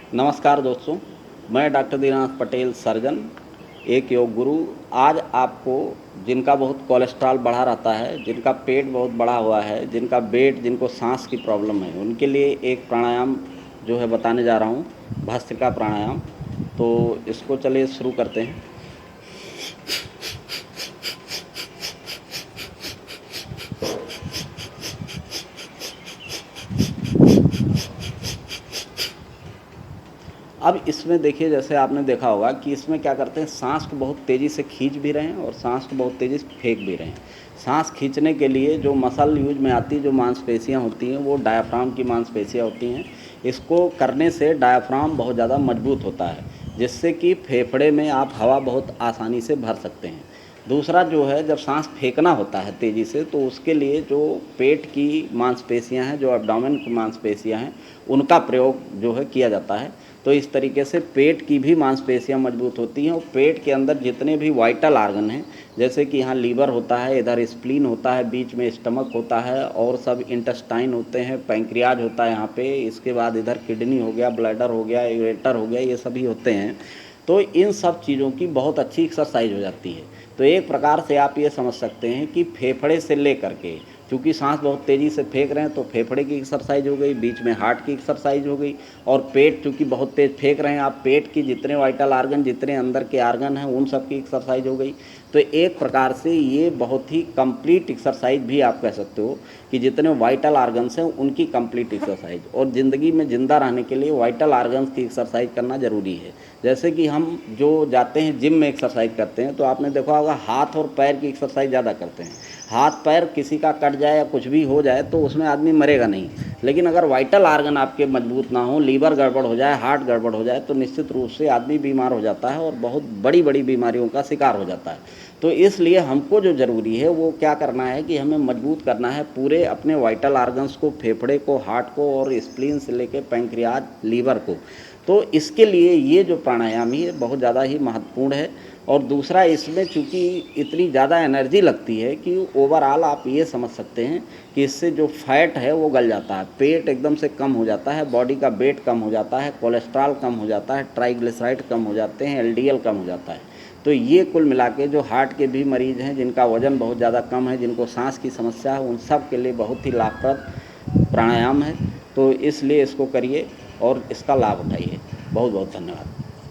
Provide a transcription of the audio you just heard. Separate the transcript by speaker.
Speaker 1: नमस्कार दोस्तों, मैं डॉक्टर दीनानाथ पटेल सर्जन, एक योग गुरु। आज आपको जिनका बहुत कोलेस्ट्रॉल बढ़ा रहता है, जिनका पेट बहुत बड़ा हुआ है, जिनको सांस की प्रॉब्लम है, उनके लिए एक प्राणायाम जो है बताने जा रहा हूँ, भस्त्रिका प्राणायाम। तो इसको चलिए शुरू करते हैं। अब इसमें देखिए, जैसे आपने देखा होगा कि इसमें क्या करते हैं, सांस को बहुत तेज़ी से खींच भी रहे हैं और सांस को बहुत तेज़ी से फेंक भी रहे हैं। सांस खींचने के लिए जो मसल यूज में आती है, जो मांसपेशियां होती हैं, वो डायाफ्राम की मांसपेशियां होती हैं। इसको करने से डायाफ्राम बहुत ज़्यादा मजबूत होता है, जिससे कि फेफड़े में आप हवा बहुत आसानी से भर सकते हैं। दूसरा जो है, जब सांस फेंकना होता है तेज़ी से, तो उसके लिए जो पेट की मांसपेशियां हैं, जो एब्डोमेन की मांसपेशियां हैं, उनका प्रयोग जो है किया जाता है। तो इस तरीके से पेट की भी मांसपेशियां मजबूत होती हैं और पेट के अंदर जितने भी वाइटल आर्गन हैं, जैसे कि यहाँ लीवर होता है, इधर स्प्लीन होता है, बीच में स्टमक होता है और सब इंटेस्टाइन होते हैं, पैंक्रियाज होता है यहाँ पे, इसके बाद इधर किडनी हो गया, ब्लैडर हो गया, यूरेटर हो गया, ये सभी होते हैं। तो इन सब चीज़ों की बहुत अच्छी एक्सरसाइज हो जाती है। तो एक प्रकार से आप ये समझ सकते हैं कि फेफड़े से ले करके, क्योंकि सांस बहुत तेज़ी से फेंक रहे हैं, तो फेफड़े की एक्सरसाइज हो गई, बीच में हार्ट की एक्सरसाइज हो गई, और पेट चूँकि बहुत तेज़ फेंक रहे हैं आप, पेट की जितने वाइटल आर्गन, जितने अंदर के आर्गन हैं, उन सब की एक्सरसाइज हो गई। तो एक प्रकार से ये बहुत ही कंप्लीट एक्सरसाइज भी आप कह सकते हो कि जितने वाइटल आर्गन्स हैं उनकी कंप्लीट एक्सरसाइज। और ज़िंदगी में ज़िंदा रहने के लिए वाइटल आर्गन्स की एक्सरसाइज करना ज़रूरी है। जैसे कि हम जो जाते हैं जिम में एक्सरसाइज करते हैं, तो आपने देखा होगा हाथ और पैर की एक्सरसाइज ज़्यादा करते हैं। हाथ पैर किसी का कट जाए या कुछ भी हो जाए तो उसमें आदमी मरेगा नहीं, लेकिन अगर वाइटल आर्गन आपके मजबूत ना हो, लीवर गड़बड़ हो जाए, हार्ट गड़बड़ हो जाए, तो निश्चित रूप से आदमी बीमार हो जाता है और बहुत बड़ी बड़ी बीमारियों का शिकार हो जाता है। तो इसलिए हमको जो ज़रूरी है वो क्या करना है कि हमें मजबूत करना है पूरे अपने वाइटल आर्गन्स को, फेफड़े को, हार्ट को और स्प्लीन से लेकर पैंक्रियाज, लीवर को। तो इसके लिए ये जो प्राणायाम है बहुत ज़्यादा ही महत्वपूर्ण है। और दूसरा, इसमें चूँकि इतनी ज़्यादा एनर्जी लगती है कि ओवरऑल आप ये समझ सकते हैं कि इससे जो फैट है वो गल जाता है, पेट एकदम से कम हो जाता है, बॉडी का वेट कम हो जाता है, कोलेस्ट्रॉल कम हो जाता है, ट्राइग्लिसराइड कम हो जाते हैं, एलडीएल कम हो जाता है। तो ये कुल मिला के जो हार्ट के भी मरीज़ हैं, जिनका वज़न बहुत ज़्यादा कम है, जिनको सांस की समस्या है, उन सब के लिए बहुत ही लाभप्रद प्राणायाम है। तो इसलिए इसको करिए और इसका लाभ उठाइए। बहुत बहुत धन्यवाद।